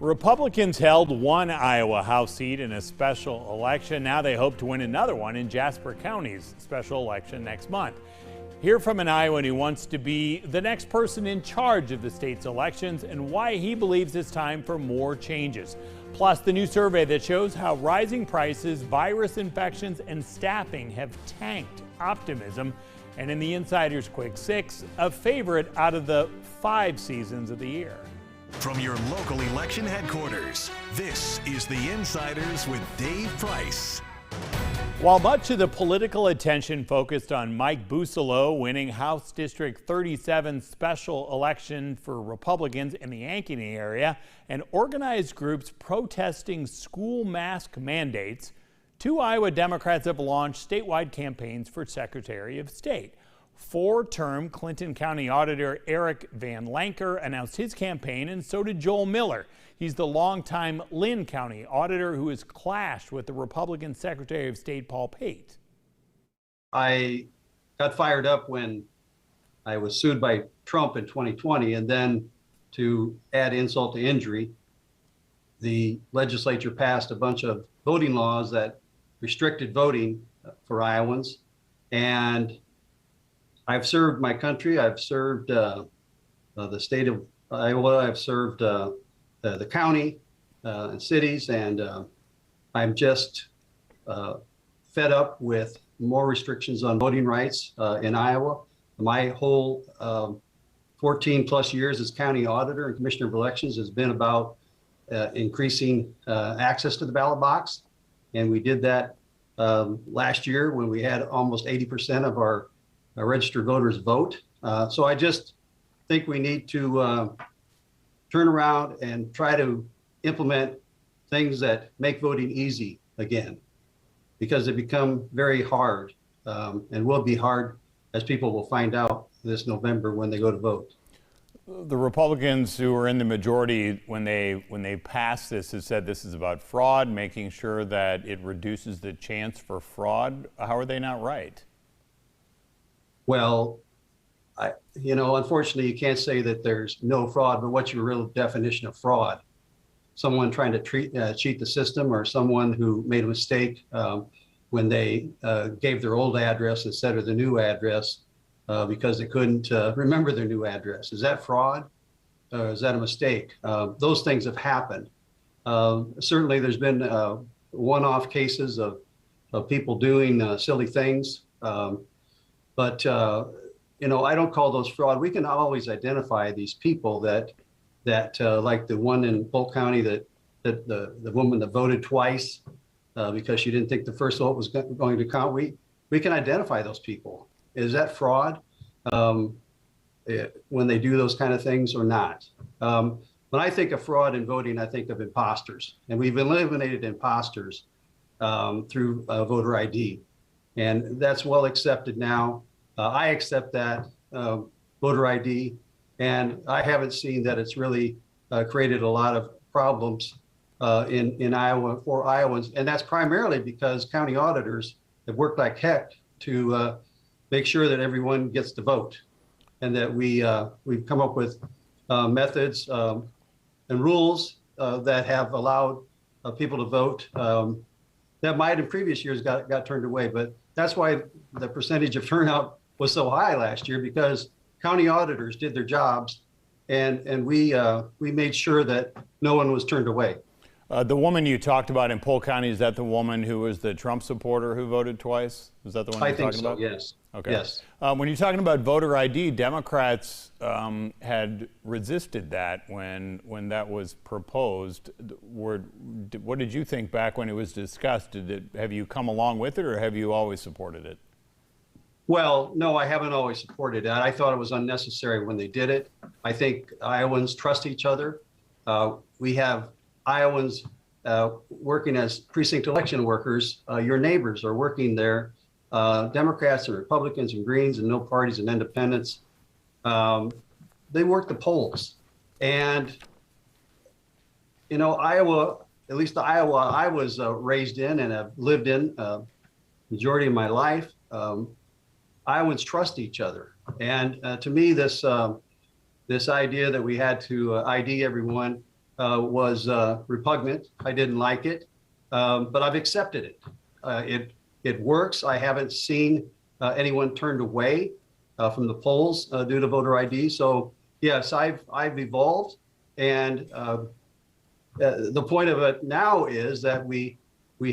Republicans held one Iowa House seat in a special election. Now they hope to win another one in Jasper County's special election next month. Hear from an Iowan who wants to be the next person in charge of the state's elections and why he believes it's time for more changes. Plus, the new survey that shows how rising prices, virus infections, and staffing have tanked optimism. And in the Insider's Quick Six, a favorite out of the 5 seasons of the year. From your local election headquarters, this is The Insiders with Dave Price. While much of the political attention focused on Mike Bousselot winning House District 37 special election for Republicans in the Ankeny area and organized groups protesting school mask mandates, 2 Iowa Democrats have launched statewide campaigns for Secretary of State. 4-term Clinton County Auditor Eric Van Lanker announced his campaign, and so did Joel Miller. He's the longtime Linn County Auditor who has clashed with the Republican Secretary of State Paul Pate. I got fired up when I was sued by Trump in 2020, and then to add insult to injury, the legislature passed a bunch of voting laws that restricted voting for Iowans. And I've served my country. I've served the state of Iowa. I've served the county and cities, and I'm just fed up with more restrictions on voting rights in Iowa. My whole 14 plus years as county auditor and commissioner of elections has been about increasing access to the ballot box. And we did that last year when we had almost 80% of our registered voters vote. So I just think we need to turn around and try to implement things that make voting easy again, because it become very hard and will be hard, as people will find out this November when they go to vote. The Republicans who are in the majority when they pass this have said this is about fraud, making sure that it reduces the chance for fraud. How are they not right? Well, unfortunately, you can't say that there's no fraud, but what's your real definition of fraud? Someone trying to cheat the system, or someone who made a mistake when they gave their old address instead of the new address because they couldn't remember their new address. Is that fraud? Or is that a mistake? Those things have happened. Certainly, there's been one-off cases of people doing silly things. But I don't call those fraud. We can always identify these people that like the one in Polk County, that the woman that voted twice because she didn't think the first vote was going to count. We can identify those people. Is that fraud when they do those kind of things or not? When I think of fraud in voting, I think of imposters, and we've eliminated imposters through voter ID. And that's well accepted now. I accept that voter ID, and I haven't seen that it's really created a lot of problems in Iowa for Iowans. And that's primarily because county auditors have worked like heck to make sure that everyone gets to vote, and that we've come up with methods and rules that have allowed people to vote that might in previous years got turned away. But that's why the percentage of turnout was so high last year, because county auditors did their jobs, and we made sure that no one was turned away. The woman you talked about in Polk County, is that the woman who was the Trump supporter who voted twice? Is that the one you're talking about? Yes. Okay. Yes. When you're talking about voter ID, Democrats had resisted that when that was proposed. What did you think back when it was discussed? Have you come along with it, or have you always supported it? Well, no, I haven't always supported that. I thought it was unnecessary when they did it. I think Iowans trust each other. We have Iowans working as precinct election workers. Your neighbors are working there. Democrats and Republicans and Greens and no parties and independents. They work the polls. And, Iowa, at least the Iowa I was raised in and have lived in majority of my life, Iowans trust each other. And to me, this idea that we had to ID everyone was repugnant. I didn't like it, but I've accepted it. It works. I haven't seen anyone turned away from the polls due to voter ID. So yes, I've evolved, and the point of it now is that we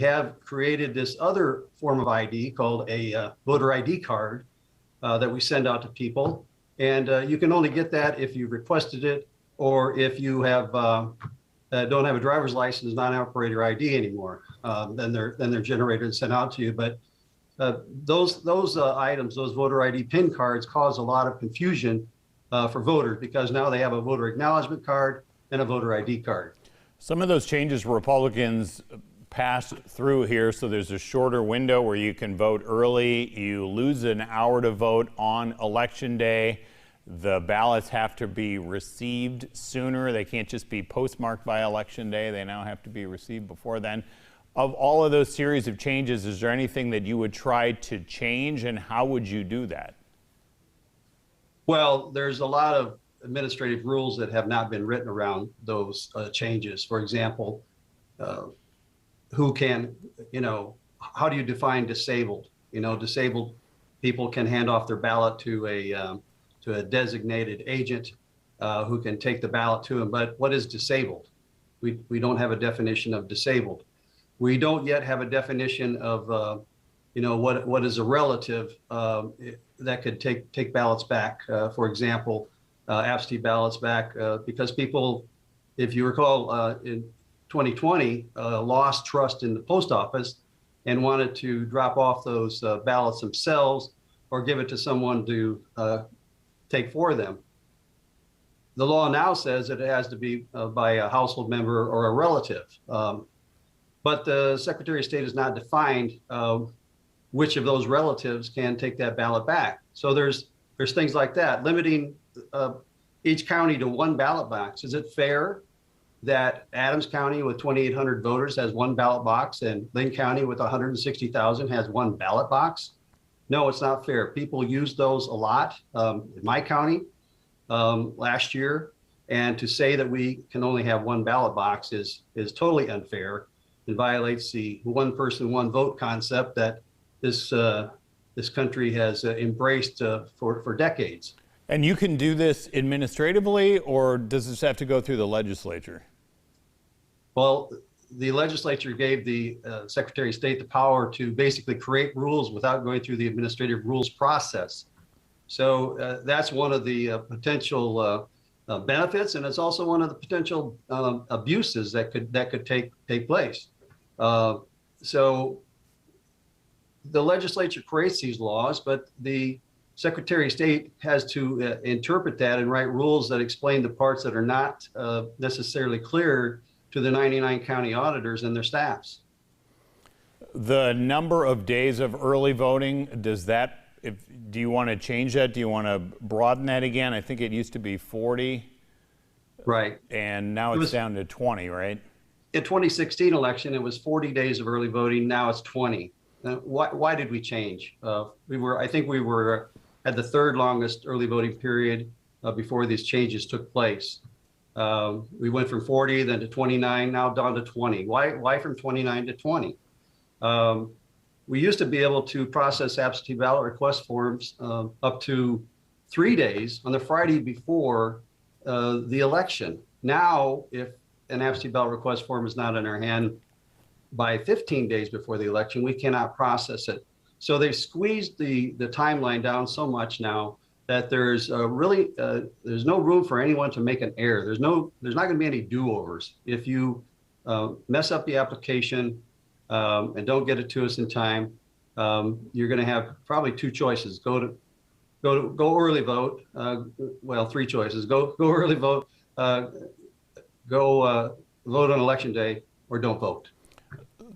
have created this other form of ID called a voter ID card that we send out to people, and you can only get that if you requested it or if you have don't have a driver's license, non-operator ID anymore. Then they're generated and sent out to you. But those items, those voter ID PIN cards, cause a lot of confusion for voters because now they have a voter acknowledgement card and a voter ID card. Some of those changes Republicans passed through here, so there's a shorter window where you can vote early. You lose an hour to vote on Election Day. The ballots have to be received sooner. They can't just be postmarked by Election Day. They now have to be received before then. Of all of those series of changes, is there anything that you would try to change, and how would you do that? Well, there's a lot of administrative rules that have not been written around those changes. For example, who can, how do you define disabled? Disabled people can hand off their ballot to a designated agent who can take the ballot to them. But what is disabled? We don't have a definition of disabled. We don't yet have a definition of, what is a relative that could take ballots back. For example, absentee ballots back because people, if you recall, in 2020, lost trust in the post office and wanted to drop off those ballots themselves or give it to someone to take for them. The law now says that it has to be by a household member or a relative. But the Secretary of State has not defined which of those relatives can take that ballot back. So there's things like that, limiting each county to one ballot box. Is it fair that Adams County with 2,800 voters has one ballot box and Lynn County with 160,000 has one ballot box? No, it's not fair. People use those a lot in my county last year. And to say that we can only have one ballot box is totally unfair and violates the one person, one vote concept that this country has embraced for decades. And you can do this administratively, or does this have to go through the legislature? Well, the legislature gave the Secretary of State the power to basically create rules without going through the administrative rules process. So that's one of the potential benefits, and it's also one of the potential abuses that could take place. So the legislature creates these laws, but the Secretary of State has to interpret that and write rules that explain the parts that are not necessarily clear to the 99 county auditors and their staffs. The number of days of early voting, do you want to change that? Do you want to broaden that again? I think it used to be 40. Right. And now it's down to 20, right? In 2016 election, it was 40 days of early voting. Now it's 20. Why did we change? I think we were at the third longest early voting period before these changes took place. We went from 40, then to 29, now down to 20. Why from 29 to 20? We used to be able to process absentee ballot request forms up to 3 days on the Friday before the election. Now, if an absentee ballot request form is not in our hand by 15 days before the election, we cannot process it. So they've squeezed the timeline down so much now that there's there's no room for anyone to make an error. There's not going to be any do-overs. If you mess up the application and don't get it to us in time, you're going to have probably two choices: go early vote. Well, three choices: go early vote, go vote on election day, or don't vote.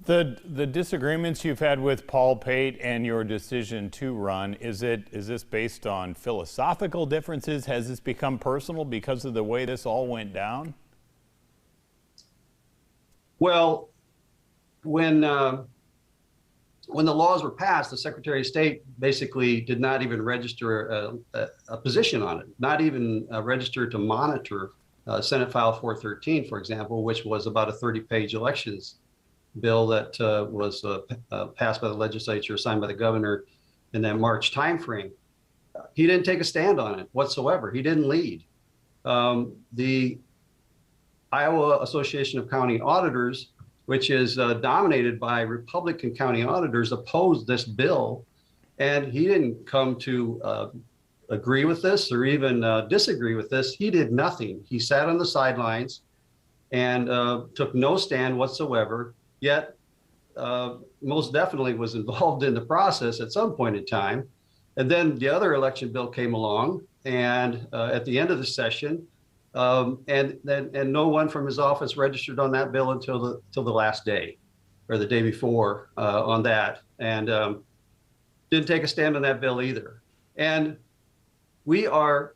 The disagreements you've had with Paul Pate and your decision to run, is this based on philosophical differences? Has this become personal because of the way this all went down? Well, when the laws were passed, the Secretary of State basically did not even register a position on it, not even register to monitor Senate File 413, for example, which was about a 30-page elections bill that was passed by the legislature, signed by the governor in that March timeframe. He didn't take a stand on it whatsoever. He didn't lead. The Iowa Association of County Auditors, which is dominated by Republican county auditors, opposed this bill, and he didn't come to agree with this or even disagree with this. He did nothing. He sat on the sidelines and took no stand whatsoever, yet most definitely was involved in the process at some point in time. And then the other election bill came along, and at the end of the session, and no one from his office registered on that bill until the last day, or the day before on that, and didn't take a stand on that bill either. And we are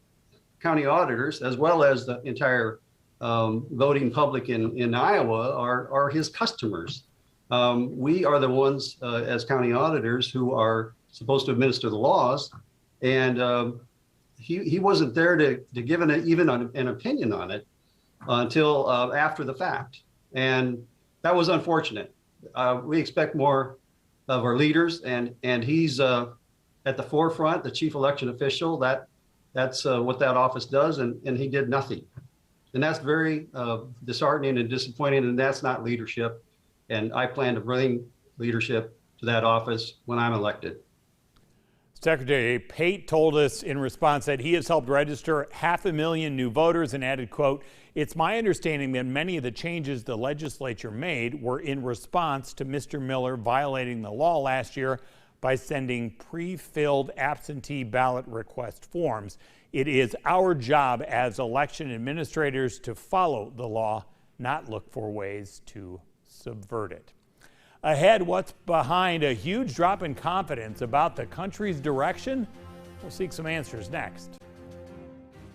county auditors, as well as the entire voting public in Iowa, are his customers. We are the ones as county auditors who are supposed to administer the laws, and he wasn't there to give even an opinion on it until after the fact, and that was unfortunate. We expect more of our leaders, and he's at the forefront, the chief election official. That's what that office does, and he did nothing, and that's very disheartening and disappointing, and that's not leadership. And I plan to bring leadership to that office when I'm elected. Secretary Pate told us in response that he has helped register 500,000 new voters and added, quote, "It's my understanding that many of the changes the legislature made were in response to Mr. Miller violating the law last year by sending pre-filled absentee ballot request forms. It is our job as election administrators to follow the law, not look for ways to subvert it." Ahead, what's behind a huge drop in confidence about the country's direction? We'll seek some answers next.